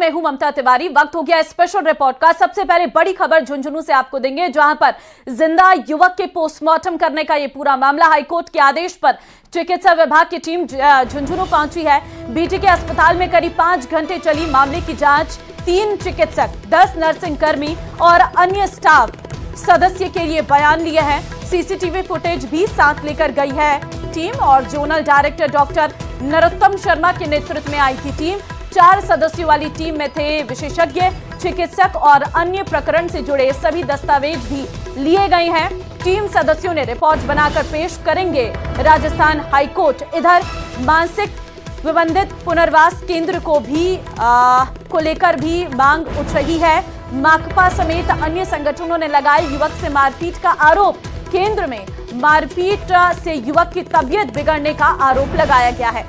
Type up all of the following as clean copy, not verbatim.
मैं हूं ममता तिवारी। वक्त हो गया स्पेशल रिपोर्ट का। सबसे पहले बड़ी खबर झुंझुनू से आपको देंगे, जहां पर जिंदा युवक के पोस्टमार्टम करने का यह पूरा मामला हाईकोर्ट के आदेश पर चिकित्सा विभाग की टीम झुंझुनू पहुंची है। बीटी के अस्पताल में करीब 5 घंटे चली मामले की जांच। 3 चिकित्सक, 10 नर्सिंग कर्मी और अन्य स्टाफ सदस्य के लिए बयान लिए हैं। सीसीटीवी फुटेज भी साथ लेकर गई है टीम और zonal director doctor Narottam Sharma के नेतृत्व में आई थी टीम। 4 सदस्यों वाली टीम में थे विशेषज्ञ चिकित्सक और अन्य प्रकरण से जुड़े सभी दस्तावेज भी लिए गए हैं। टीम सदस्यों ने रिपोर्ट बनाकर पेश करेंगे राजस्थान हाईकोर्ट। इधर मानसिक विबंधित पुनर्वास केंद्र को लेकर भी मांग उठ रही है। माकपा समेत अन्य संगठनों ने लगाए युवक से मारपीट का आरोप। केंद्र में मारपीट से युवक की तबीयत बिगड़ने का आरोप लगाया गया है।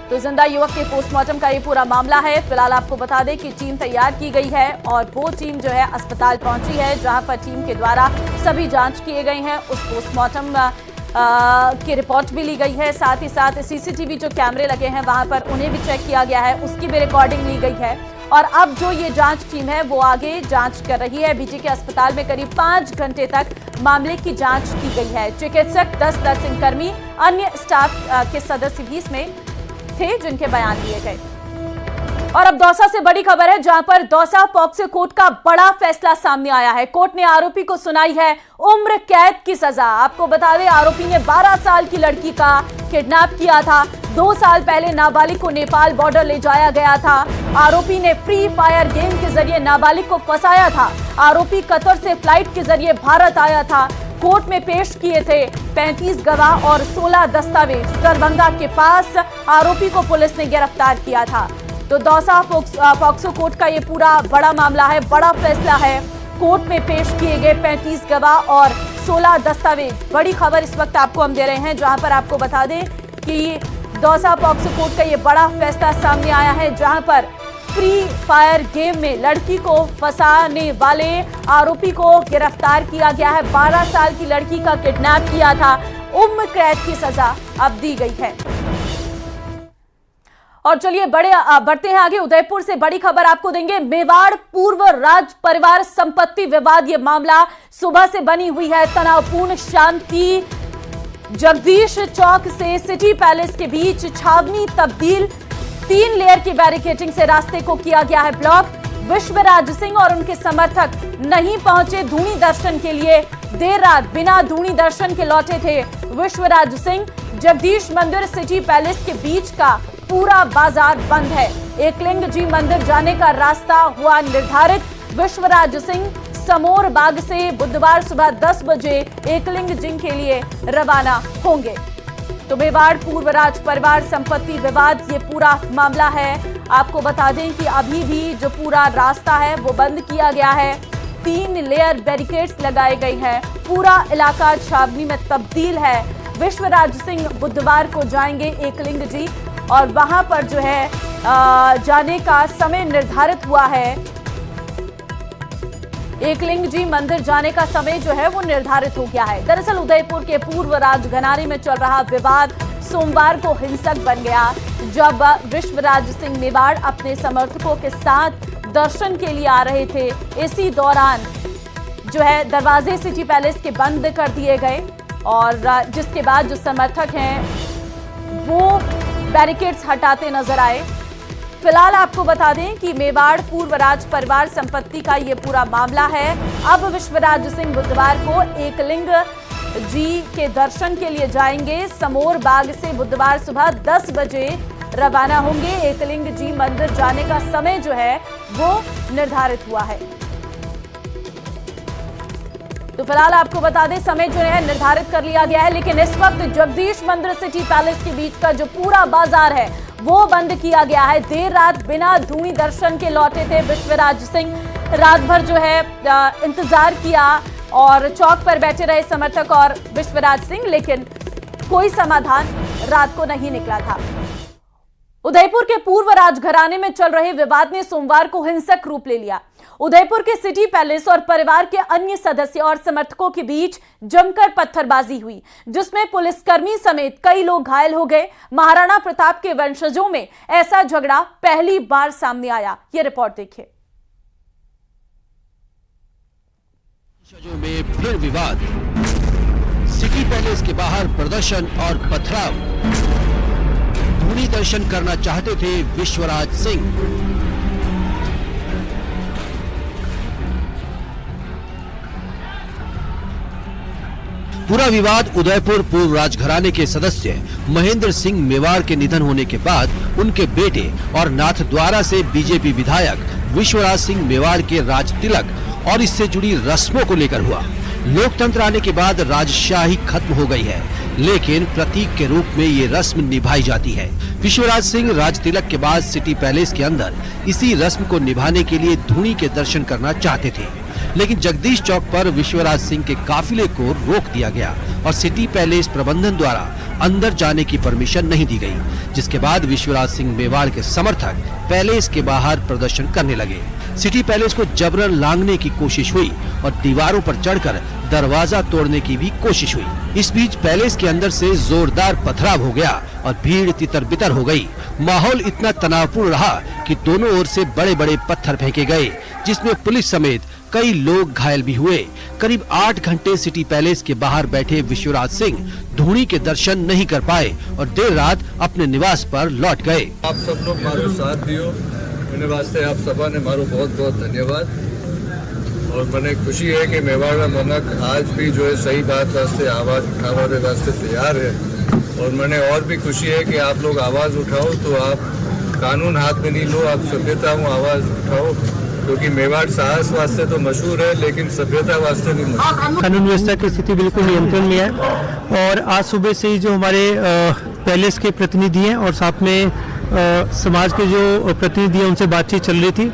तो जिंदा युवक के पोस्टमार्टम का ये पूरा मामला है। फिलहाल आपको बता दें कि टीम तैयार की गई है और वो टीम जो है अस्पताल पहुंची है, जहां पर टीम के द्वारा सभी जांच किए गए हैं। उस पोस्टमार्टम की रिपोर्ट भी ली गई है। साथ ही साथ सीसीटीवी जो कैमरे लगे हैं वहां पर उन्हें भी चेक किया गया है, उसकी भी रिकॉर्डिंग ली गई है। और अब जो ये जांच टीम है वो आगे जांच कर रही है। बीटी के अस्पताल में करीब 5 घंटे तक मामले की जांच की गई है। चिकित्सक, 10 नर्सिंग कर्मी, अन्य स्टाफ के सदस्य भी इसमें थे जिनके बयान लिए गए। और अब दौसा से बड़ी खबर है, जहां पर दौसा पॉक्सो कोर्ट का बड़ा फैसला सामने आया है। कोर्ट ने आरोपी को सुनाई है उम्र कैद की सजा। आपको बता दें, आरोपी ने 12 साल की लड़की का किडनैप किया था। 2 साल पहले नाबालिग को नेपाल बॉर्डर ले जाया गया था। आरोपी ने फ्री फायर गेम के जरिए नाबालिग को फंसाया था। आरोपी कतर से फ्लाइट के जरिए भारत आया था। कोर्ट में पेश किए थे 35 गवाह और 16 दस्तावेज। दरभंगा के पास आरोपी को पुलिस ने गिरफ्तार किया था। तो दौसा पॉक्सो कोर्ट का ये पूरा बड़ा मामला है, बड़ा फैसला है। कोर्ट में पेश किए गए 35 गवाह और 16 दस्तावेज। बड़ी खबर इस वक्त आपको हम दे रहे हैं, जहां पर आपको बता दें कि दौसा पॉक्सो कोर्ट का ये बड़ा फैसला सामने आया है, जहां पर फ्री फायर गेम में लड़की को फंसाने वाले आरोपी को गिरफ्तार किया गया है। 12 साल की लड़की का किडनैप किया था। उम्र कैद की सजा अब दी गई है। और चलिए बढ़ते हैं आगे। उदयपुर से बड़ी खबर आपको देंगे। मेवाड़ पूर्व राज परिवार संपत्ति विवाद, ये मामला सुबह से बनी हुई है तनावपूर्ण। शांति जगदीश चौक से सिटी पैलेस के बीच छावनी तब्दील। 3 लेयर की बैरिकेडिंग से रास्ते को किया गया है ब्लॉक। विश्वराज सिंह और उनके समर्थक नहीं पहुंचे धूनी दर्शन के लिए। देर रात बिना धूनी दर्शन के लौटे थे विश्वराज सिंह। जगदीश मंदिर सिटी पैलेस के बीच का पूरा बाजार बंद है। एकलिंग जी मंदिर जाने का रास्ता हुआ निर्धारित। विश्वराज सिंह समोर बाग से बुधवार सुबह 10 बजे एकलिंग जी के लिए रवाना होंगे। तो मेवाड़ पूर्व राज परिवार संपत्ति विवाद, ये पूरा मामला है। आपको बता दें कि अभी भी जो पूरा रास्ता है वो बंद किया गया है। 3 लेयर बैरिकेड्स लगाए गए हैं। पूरा इलाका छावनी में तब्दील है। विश्वराज सिंह बुधवार को जाएंगे एकलिंग जी और वहां पर जो है जाने का समय निर्धारित हुआ है। एकलिंग जी मंदिर जाने का समय जो है वो निर्धारित हो गया है। दरअसल उदयपुर के पूर्व राजघराने में चल रहा विवाद सोमवार को हिंसक बन गया, जब विश्वराज सिंह मेवाड़ अपने समर्थकों के साथ दर्शन के लिए आ रहे थे। इसी दौरान जो है दरवाजे सिटी पैलेस के बंद कर दिए गए और जिसके बाद जो समर्थक हैं वो बैरिकेड्स हटाते नजर आए। फिलहाल आपको बता दें कि मेवाड़ पूर्व राज परिवार संपत्ति का ये पूरा मामला है। अब विश्वराज सिंह बुधवार को एकलिंग जी के दर्शन के लिए जाएंगे। समोर बाग से बुधवार सुबह 10 बजे रवाना होंगे। एकलिंग जी मंदिर जाने का समय जो है वो निर्धारित हुआ है। तो फिलहाल आपको बता दें समय जो है निर्धारित कर लिया गया है, लेकिन इस वक्त जगदीश मंदिर सिटी पैलेस के बीच का जो पूरा बाजार है वो बंद किया गया है। देर रात बिना धूनी दर्शन के लौटे थे विश्वराज सिंह। रात भर जो है इंतजार किया और चौक पर बैठे रहे समर्थक और विश्वराज सिंह, लेकिन कोई समाधान रात को नहीं निकला था। उदयपुर के पूर्व राजघराने में चल रहे विवाद ने सोमवार को हिंसक रूप ले लिया। उदयपुर के सिटी पैलेस और परिवार के अन्य सदस्य और समर्थकों के बीच जमकर पत्थरबाजी हुई, जिसमें पुलिसकर्मी समेत कई लोग घायल हो गए। महाराणा प्रताप के वंशजों में ऐसा झगड़ा पहली बार सामने आया। ये रिपोर्ट देखिए। वंशजों में फिर विवाद, सिटी पैलेस के बाहर प्रदर्शन और पथराव। धूनी दर्शन करना चाहते थे विश्वराज सिंह। पूरा विवाद उदयपुर पूर्व राजघराने के सदस्य महेंद्र सिंह मेवाड़ के निधन होने के बाद उनके बेटे और नाथद्वारा से बीजेपी विधायक विश्वराज सिंह मेवाड़ के राज तिलक और इससे जुड़ी रस्मों को लेकर हुआ। लोकतंत्र आने के बाद राजशाही खत्म हो गई है, लेकिन प्रतीक के रूप में ये रस्म निभाई जाती है। विश्वराज सिंह राज तिलक के बाद सिटी पैलेस के अंदर इसी रस्म को निभाने के लिए धूनी के दर्शन करना चाहते थे, लेकिन जगदीश चौक पर विश्वराज सिंह के काफिले को रोक दिया गया और सिटी पैलेस प्रबंधन द्वारा अंदर जाने की परमिशन नहीं दी गई, जिसके बाद विश्वराज सिंह मेवाड़ के समर्थक पैलेस के बाहर प्रदर्शन करने लगे। सिटी पैलेस को जबरन लांघने की कोशिश हुई और दीवारों पर चढ़कर दरवाजा तोड़ने की भी कोशिश हुई। इस बीच पैलेस के अंदर से जोरदार पथराव हो गया और भीड़ तितर-बितर हो गई। माहौल इतना तनावपूर्ण रहा कि दोनों ओर से बड़े-बड़े पत्थर फेंके गए, जिसमें पुलिस समेत कई लोग घायल भी हुए। करीब 8 घंटे सिटी पैलेस के बाहर बैठे विश्वराज सिंह धूनी के दर्शन नहीं कर पाए और देर रात अपने निवास पर लौट गए। आप सब लोग मारो साथ दियो, मेरे वास्ते आप सबा ने मारो बहुत बहुत धन्यवाद। और मने खुशी है कि मेवाड़ में मनक आज भी जो है सही बात वास्ते आवाज उठाने वास्ते तैयार है। और मने और भी खुशी है कि आप लोग आवाज उठाओ तो आप कानून हाथ में नहीं लो, आप सभ्यता में आवाज उठाओ, क्योंकि मेवाड़ साहस वास्ते तो मशहूर है लेकिन सभ्यता वास्ते नहीं मशहूर। कानून व्यवस्था की स्थिति बिल्कुल नियंत्रण में है और आज सुबह से ही जो हमारे पैलेस के प्रतिनिधि हैं और साथ में समाज के जो प्रतिनिधि हैं उनसे बातचीत चल रही थी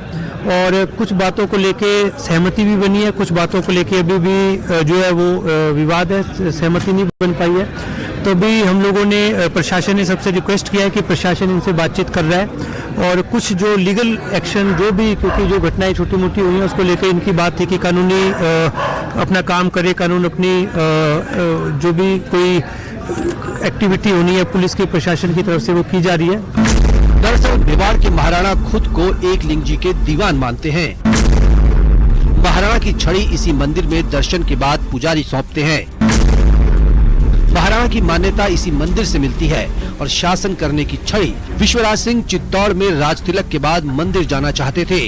और कुछ बातों को लेके सहमति भी बनी है, कुछ बातों को लेके अभी भी जो है वो विवाद है, सहमति नहीं बन पाई है। तो भी हम लोगों ने प्रशासन ने सबसे रिक्वेस्ट किया है कि प्रशासन इनसे बातचीत कर रहा है और कुछ जो लीगल एक्शन जो भी, क्योंकि जो घटनाएं छोटी मोटी हुई हैं उसको लेकर इनकी बात थी कि कानूनी अपना काम करे, कानून अपनी जो भी कोई एक्टिविटी होनी है पुलिस की प्रशासन की तरफ से वो की जा रही है। दरअसल मेवाड़ के महाराणा खुद को एकलिंग जी के दीवान मानते हैं। महाराणा की छड़ी इसी मंदिर में दर्शन के बाद पुजारी सौंपते हैं। महाराणा की मान्यता इसी मंदिर से मिलती है और शासन करने की छड़ी विश्वराज सिंह चित्तौड़ में राज तिलक के बाद मंदिर जाना चाहते थे।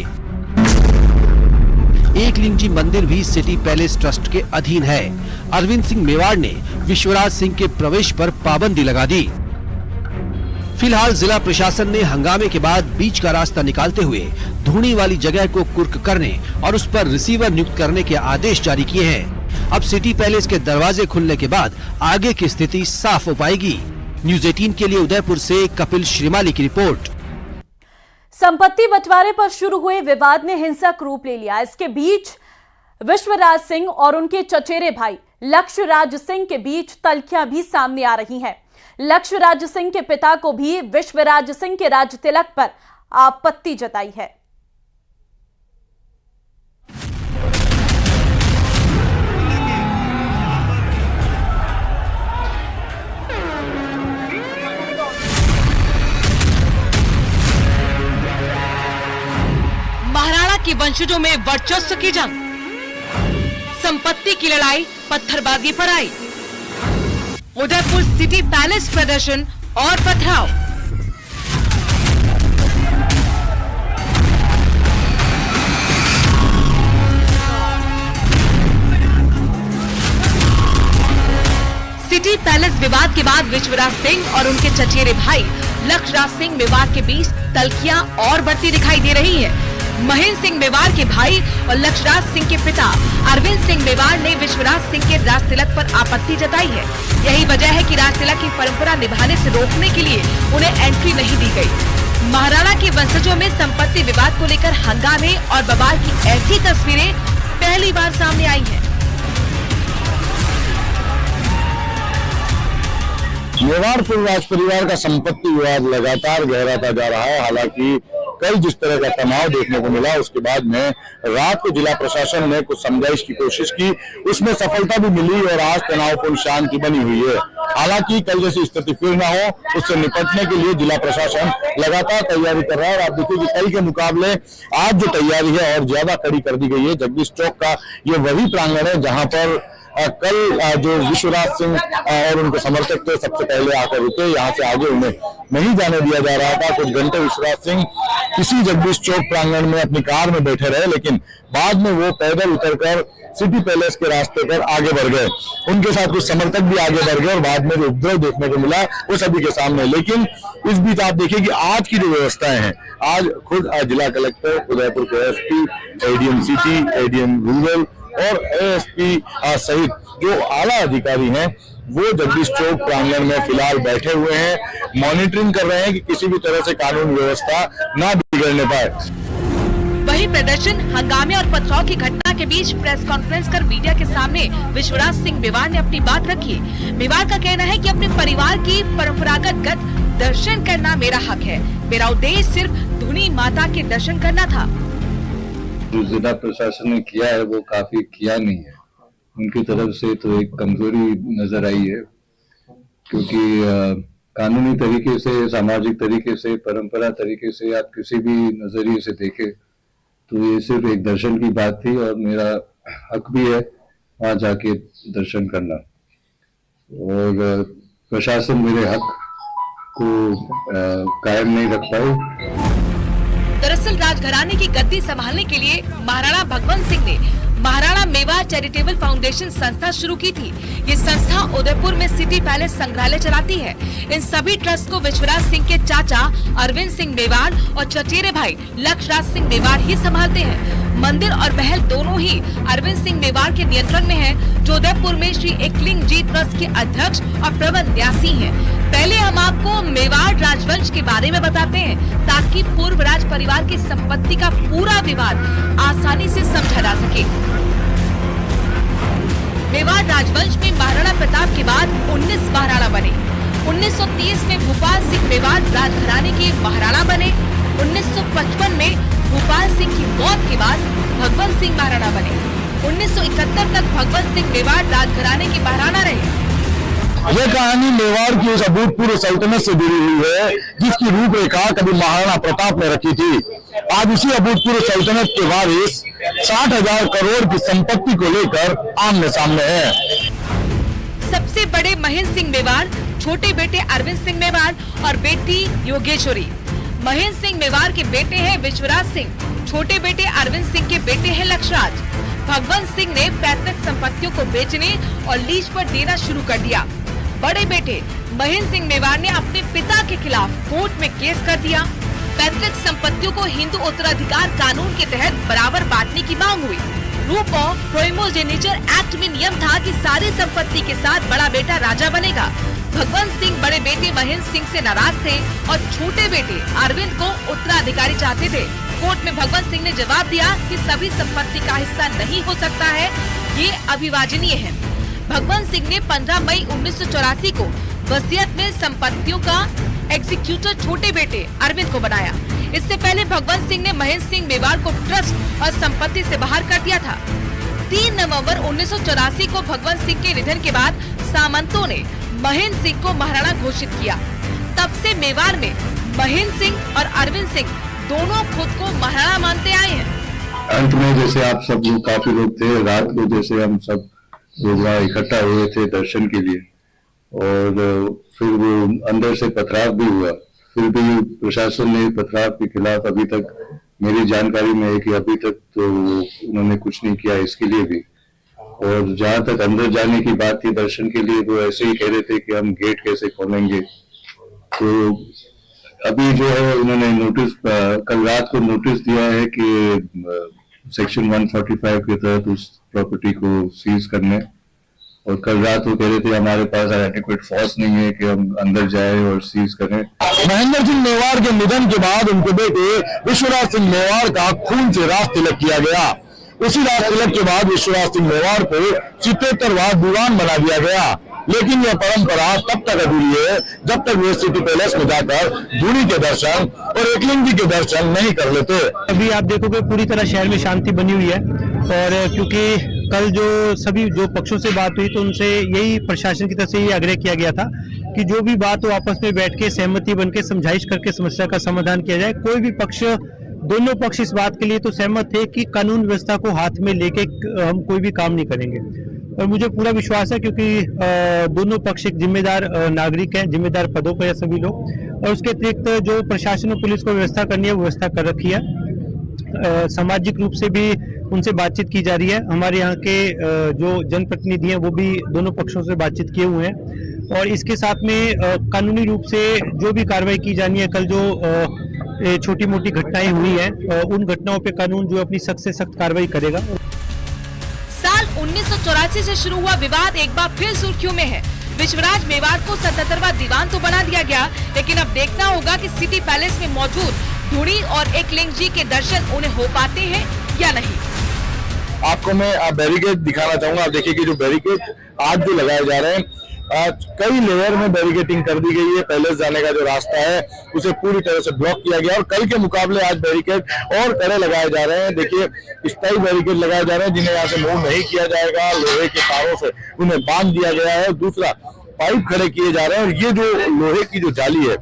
एकलिंग जी मंदिर भी सिटी पैलेस ट्रस्ट के अधीन है। अरविंद सिंह मेवाड़ ने विश्वराज सिंह के प्रवेश पर पाबंदी लगा दी। फिलहाल जिला प्रशासन ने हंगामे के बाद बीच का रास्ता निकालते हुए धूनी वाली जगह को कुर्क करने और उस पर रिसीवर नियुक्त करने के आदेश जारी किए हैं। अब सिटी पैलेस के दरवाजे खुलने के बाद आगे की स्थिति साफ हो पाएगी। न्यूज़ 18 के लिए उदयपुर से कपिल श्रीमाली की रिपोर्ट। संपत्ति बंटवारे पर शुरू हुए विवाद ने हिंसक रूप ले लिया। इसके बीच विश्वराज सिंह और उनके चचेरे भाई लक्ष्यराज सिंह के बीच तल्खियां भी सामने आ रही हैं। लक्ष्यराज सिंह के पिता को भी विश्वराज सिंह के राज तिलक पर आपत्ति जताई है। महाराणा के वंशजों में वर्चस्व की जंग, संपत्ति की लड़ाई पत्थरबाजी पर आई। उदयपुर सिटी पैलेस प्रदर्शन और पथराव। सिटी पैलेस विवाद के बाद विश्वराज सिंह और उनके चचेरे भाई लक्ष्यराज सिंह मेवाड़ के बीच तल्खियां और बढ़ती दिखाई दे रही है। महेंद्र सिंह मेवाड़ के भाई और लक्ष्यराज सिंह के पिता अरविंद सिंह मेवाड़ ने विश्वराज सिंह के राज तिलक पर आपत्ति जताई है। यही वजह है कि राज तिलक की परंपरा निभाने से रोकने के लिए उन्हें एंट्री नहीं दी गई। महाराणा के वंशजों में संपत्ति विवाद को लेकर हंगामे और बवाल की ऐसी तस्वीरें पहली बार सामने आई हैं। मेवाड़ पूर्व राज परिवार का संपत्ति विवाद लगातार गहराता जा रहा है। हालांकि कल जिस तरह का तनाव देखने को मिला, उसके बाद में रात को जिला प्रशासन ने कुछ समझाइश की कोशिश की, उसमें सफलता भी मिली और आज तनावपूर्ण शांति बनी हुई है। हालांकि कल जैसी स्थिति फिर ना हो, उससे निपटने के लिए जिला प्रशासन लगातार तैयारी कर रहा है। और आप देखिए कि कल के मुकाबले आज जो तैयारी है और ज्यादा कड़ी कर दी गई है। जगदीश चौक का ये वही प्रांगण है जहां पर कल जो विश्वराज सिंह और उनके समर्थक थे सबसे पहले आकर रुके। यहाँ से आगे उन्हें नहीं जाने दिया जा रहा था। कुछ घंटे विश्वराज सिंह किसी जगदीश चौक प्रांगण में अपनी कार में बैठे रहे, लेकिन बाद में वो पैदल उतरकर सिटी पैलेस के रास्ते पर आगे बढ़ गए। उनके साथ कुछ समर्थक भी आगे बढ़ गए और बाद में जो उपद्रव देखने को मिला वो सभी के सामने। लेकिन इस बीच आप देखिए कि आज की जो व्यवस्थाएं हैं, आज खुद जिला कलेक्टर उदयपुर के SP, ADM city, ADM rural और एएसपी सहित जो आला अधिकारी हैं वो जगदीश चौक प्रांगण में फिलहाल बैठे हुए हैं, मॉनिटरिंग कर रहे हैं कि किसी भी तरह से कानून व्यवस्था ना बिगड़ने पाए। वही प्रदर्शन, हंगामे और पथराव की घटना के बीच प्रेस कॉन्फ्रेंस कर मीडिया के सामने विश्वराज सिंह मेवाड़ ने अपनी बात रखी। मेवाड़ का कहना है कि अपने परिवार की परंपरागत दर्शन करना मेरा हक है। मेरा उद्देश्य सिर्फ धुनी माता के दर्शन करना था। जो जिला प्रशासन ने किया है वो काफी किया नहीं है। उनकी तरफ से तो एक कमजोरी नजर आई है, क्योंकि कानूनी तरीके से, सामाजिक तरीके से, परंपरा तरीके से आप किसी भी नजरिए से देखें तो ये सिर्फ एक दर्शन की बात थी और मेरा हक भी है वहां जाके दर्शन करना। और प्रशासन मेरे हक को कायम नहीं रख पाए। दरअसल राजघराने की गद्दी संभालने के लिए महाराणा भगवंत सिंह ने महाराणा मेवाड़ चैरिटेबल फाउंडेशन संस्था शुरू की थी। ये संस्था उदयपुर में सिटी पैलेस संग्रहालय चलाती है। इन सभी ट्रस्ट को विश्वराज सिंह के चाचा अरविंद सिंह मेवाड़ और चचेरे भाई लक्षराज सिंह मेवाड़ ही संभालते हैं। मंदिर और महल दोनों ही अरविंद सिंह मेवाड़ के नियंत्रण में है, जो उदयपुर में श्री एकलिंग जी ट्रस्ट के अध्यक्ष और प्रबंध न्यासी हैं। पहले हम आपको मेवाड़ राजवंश के बारे में बताते हैं, ताकि पूर्व राज परिवार की संपत्ति का पूरा विवाद आसानी से समझा जा सके। मेवाड़ राजवंश में महाराणा प्रताप के बाद 19 महाराणा बने। 1930 में भूपाल सिंह मेवाड़ राजघराने के महाराणा बने। 1955 में भूपाल सिंह की मौत के बाद भगवंत सिंह महाराणा बने। 1971 तक भगवंत सिंह मेवाड़ राजघराने के महाराणा रहे। यह कहानी मेवाड़ की उस अभूतपूर्व सल्तनत से जुड़ी हुई है जिसकी रूपरेखा कभी महाराणा प्रताप ने रखी थी। आज उसी अभूतपूर्व सल्तनत के वारिस 60,000 करोड़ की संपत्ति को लेकर आमने सामने है। सबसे बड़े महेंद्र सिंह मेवाड़, छोटे बेटे अरविंद सिंह मेवाड़ और बेटी योगेश्वरी। महेंद्र सिंह मेवाड़ के बेटे हैं विश्वराज सिंह, छोटे बेटे अरविंद सिंह के बेटे हैं लक्षराज। भगवंत सिंह ने पैतृक संपत्तियों को बेचने और लीज पर देना शुरू कर दिया। बड़े बेटे महेंद्र सिंह मेवाड़ ने अपने पिता के खिलाफ कोर्ट में केस कर दिया। पैतृक संपत्तियों को हिंदू उत्तराधिकार कानून के तहत बराबर बांटने की मांग हुई। रूप ऑफ प्रोइमोजेनिचर एक्ट में नियम था कि सारी संपत्ति के साथ बड़ा बेटा राजा बनेगा। भगवंत सिंह बड़े बेटे महेंद्र सिंह से नाराज थे और छोटे बेटे अरविंद को उत्तराधिकारी चाहते थे। कोर्ट में भगवंत सिंह ने जवाब दिया कि सभी संपत्ति का हिस्सा नहीं हो सकता है, ये अविभाजनीय है। भगवंत सिंह ने 15 मई 1984 को वसीयत में संपत्तियों का एग्जीक्यूटर छोटे बेटे अरविंद को बनाया। इससे पहले भगवंत सिंह ने महेंद्र सिंह मेवाड़ को ट्रस्ट और संपत्ति से बाहर कर दिया था। 3 नवंबर 1984 को भगवंत सिंह के निधन के बाद सामंतों ने महेंद्र सिंह को महाराणा घोषित किया। तब से मेवाड़ में महेंद्र सिंह और अरविंद सिंह दोनों खुद को महाराणा मानते आए हैं। अंत में जैसे आप सब लोग, काफी लोग थे, रात को जैसे हम सब लोग वहाँ इकट्ठा हुए थे दर्शन के लिए, और फिर वो अंदर से पथराव भी हुआ। फिर भी प्रशासन ने पथराव के खिलाफ अभी तक, मेरी जानकारी में है कि अभी तक तो उन्होंने कुछ नहीं किया इसके लिए भी। और जहां तक अंदर जाने की बात थी दर्शन के लिए, वो ऐसे ही कह रहे थे कि हम गेट कैसे खोलेंगे। तो अभी जो है उन्होंने नोटिस, कल रात को नोटिस दिया है कि सेक्शन 145 के तहत उस प्रॉपर्टी को सीज करने। और कल रात वो कह रहे थे हमारे पास एडिक्वेट फोर्स नहीं है कि हम अंदर जाए और सीज करें। महेंद्र सिंह मेवाड़ के निधन के बाद उनके बेटे विश्वराज सिंह मेवाड़ का खून से राज तिलक किया गया। उसी राज तिलक के बाद विश्वराज सिंह मेवाड़ को 77वां दीवान बना दिया गया। लेकिन यह परंपरा तब तक अधूरी है जब तक वे सिटी पैलेस में जाकर धूनी के दर्शन और एकलिंग जी के दर्शन नहीं कर लेते। अभी आप देखोगे पूरी तरह शहर में शांति बनी हुई है, और क्योंकि कल जो पक्षों से बात हुई तो उनसे यही प्रशासन की तरफ से यही आग्रह किया गया था कि जो भी बात हो आपस में बैठ के सहमति बन के समझाइश करके समस्या का समाधान किया जाए। कोई भी पक्ष, दोनों पक्ष इस बात के लिए तो सहमत थे कि कानून व्यवस्था को हाथ में लेके हम कोई भी काम नहीं करेंगे, और मुझे पूरा विश्वास है क्योंकि दोनों पक्ष एक जिम्मेदार नागरिक हैं, जिम्मेदार पदों पर है सभी लोग, और उसके अतिरिक्त जो प्रशासन और पुलिस को व्यवस्था करनी है वो व्यवस्था कर रखी है। सामाजिक रूप से भी उनसे बातचीत की जा रही है। हमारे यहाँ के जो जनप्रतिनिधि हैं वो भी दोनों पक्षों से बातचीत किए हुए हैं, और इसके साथ में कानूनी रूप से जो भी कार्रवाई की जानी है, कल जो छोटी मोटी घटनाएं हुई हैं उन घटनाओं पे कानून जो अपनी सख्त से सख्त कार्रवाई करेगा। साल 1984 से शुरू हुआ विवाद एक बार फिर सुर्खियों में है। विश्वराज मेवाड़ को 77वां दीवान तो बना दिया गया, लेकिन अब देखना होगा कि सिटी पैलेस में मौजूद धूनी और एकलिंग जी के दर्शन उन्हें हो पाते हैं या नहीं। आपको मैं बैरिकेड दिखाना चाहूंगा। आप देखिए कि जो बैरिकेड आज जो लगाए जा रहे हैं, कई लेयर में बैरिकेडिंग कर दी गई है। पैलेस जाने का जो रास्ता है उसे पूरी तरह से ब्लॉक किया गया, और कल के मुकाबले आज बैरिकेड और कड़े लगाए जा रहे हैं। देखिए स्थायी बैरिकेड लगाए जा रहे हैं जिन्हें यहाँ से मूव नहीं किया जाएगा, लोहे के तारों से उन्हें बांध दिया गया है। दूसरा, पाइप खड़े किए जा रहे हैं, और ये जो लोहे की जो जाली है,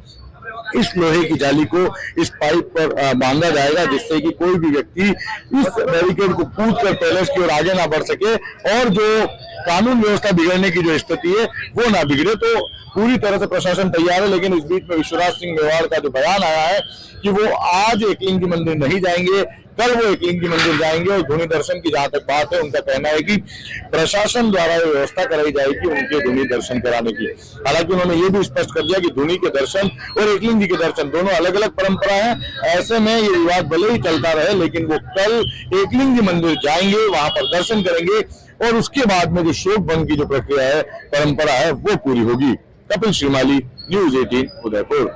इस लोहे की जाली को इस पाइप पर बांधा जाएगा, जिससे कि कोई भी व्यक्ति इस बैरिकेड को कूदकर पैलेस की ओर आगे ना बढ़ सके, और जो कानून व्यवस्था बिगड़ने की जो स्थिति है वो ना बिगड़े। तो पूरी तरह से प्रशासन तैयार है, लेकिन इस बीच में विश्वराज सिंह मेवाड़ का जो बयान आया है कि वो आज एकलिंग जी मंदिर नहीं जाएंगे, कल वो एकलिंग जी मंदिर जाएंगे, और धूनी दर्शन की जहां तक बात है, उनका कहना है कि प्रशासन द्वारा ये व्यवस्था कराई जाएगी उनके धूनी दर्शन कराने की। हालांकि उन्होंने ये भी स्पष्ट कर दिया कि धूनी के दर्शन और एकलिंग जी के दर्शन दोनों अलग अलग परंपरा है। ऐसे में ये विवाद भले ही चलता रहे, लेकिन वो कल एकलिंग जी मंदिर जाएंगे, वहां पर दर्शन करेंगे, और उसके बाद में जो शोक भंग की जो प्रक्रिया है, परंपरा है, वो पूरी होगी। कपिल श्रीमाली, न्यूज 18 उदयपुर।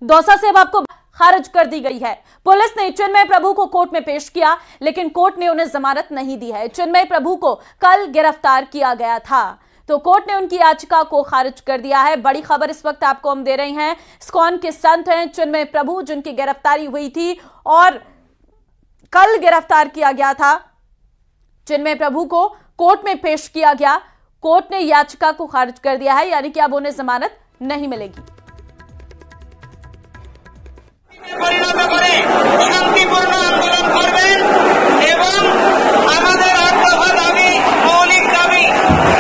दौसा से अब आपको खारिज कर दी गई है। पुलिस ने चिन्मय प्रभु को कोर्ट में पेश किया, लेकिन कोर्ट ने उन्हें जमानत नहीं दी है। चिन्मय प्रभु को कल गिरफ्तार किया गया था, तो कोर्ट ने उनकी याचिका को खारिज कर दिया है। बड़ी खबर इस वक्त आपको हम दे रहे हैं। इस्कॉन के संत हैं चिन्मय प्रभु, जिनकी गिरफ्तारी हुई थी और कल गिरफ्तार किया गया था। चिन्मय प्रभु को कोर्ट में पेश किया गया, कोर्ट ने याचिका को खारिज कर दिया है, यानी कि अब उन्हें जमानत नहीं मिलेगी। পরিণত করে শান্তিপূর্ণ আন্দোলন করবেন এবং আমাদের আত্মহত্যা দাবি মৌলিক দাবি,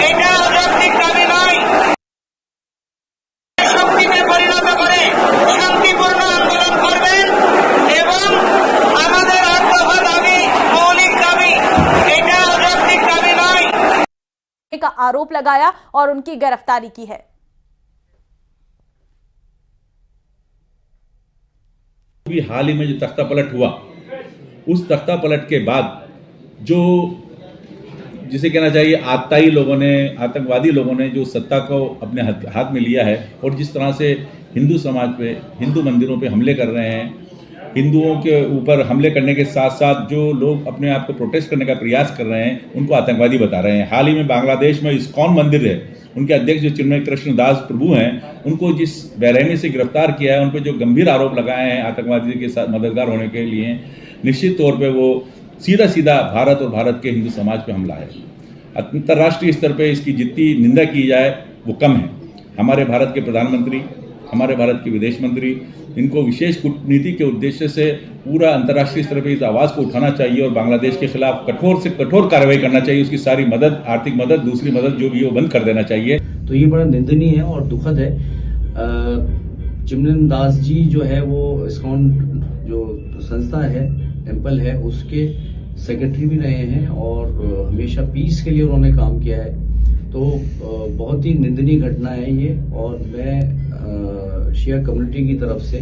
এটা অযৌক্তিক দাবি নয়। শক্তিতে পরিণত করে শান্তিপূর্ণ আন্দোলন করবেন এবং আমাদের আত্মহত্যা দাবি মৌলিক দাবি, এটা অযৌক্তিক দাবি নয় का आरोप लगाया और उनकी गिरफ्तारी की है। भी हाल ही में जो तख्ता पलट हुआ, उस तख्ता पलट के बाद जो जिसे कहना चाहिए आतताई लोगों ने, आतंकवादी लोगों ने जो सत्ता को अपने हाथ में लिया है, और जिस तरह से हिंदू समाज पे, हिंदू मंदिरों पे हमले कर रहे हैं, हिंदुओं के ऊपर हमले करने के साथ साथ जो लोग अपने आप को प्रोटेस्ट करने का प्रयास कर रहे हैं उनको आतंकवादी बता रहे हैं। हाल ही में बांग्लादेश में इस्कॉन मंदिर है, उनके अध्यक्ष जो चिन्मय कृष्ण दास प्रभु हैं, उनको जिस बेरहमी से गिरफ्तार किया है, उन पर जो गंभीर आरोप लगाए हैं आतंकवादी के साथ मददगार होने के लिए, निश्चित तौर पे वो सीधा भारत और भारत के हिंदू समाज पे हमला है। अंतर्राष्ट्रीय स्तर पे इसकी जितनी निंदा की जाए वो कम है। हमारे भारत के प्रधानमंत्री, हमारे भारत के विदेश मंत्री, इनको विशेष कूटनीति के उद्देश्य से पूरा अंतर्राष्ट्रीय स्तर पर इस आवाज़ को उठाना चाहिए और बांग्लादेश के खिलाफ कठोर से कठोर कार्रवाई करना चाहिए। उसकी सारी मदद, आर्थिक मदद, दूसरी मदद जो भी वो बंद कर देना चाहिए। तो ये बड़ा निंदनीय है और दुखद है। चिन्मय दास जी जो है वो इस्कॉन जो संस्था है, टेम्पल है, उसके सेक्रेटरी भी रहे हैं और हमेशा पीस के लिए उन्होंने काम किया है। तो बहुत ही निंदनीय घटना है ये, और मैं शिया कम्युनिटी की तरफ से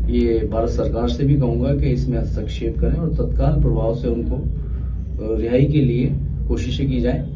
ये भारत सरकार से भी कहूँगा कि इसमें हस्तक्षेप करें और तत्काल प्रभाव से उनको रिहाई के लिए कोशिशें की जाए।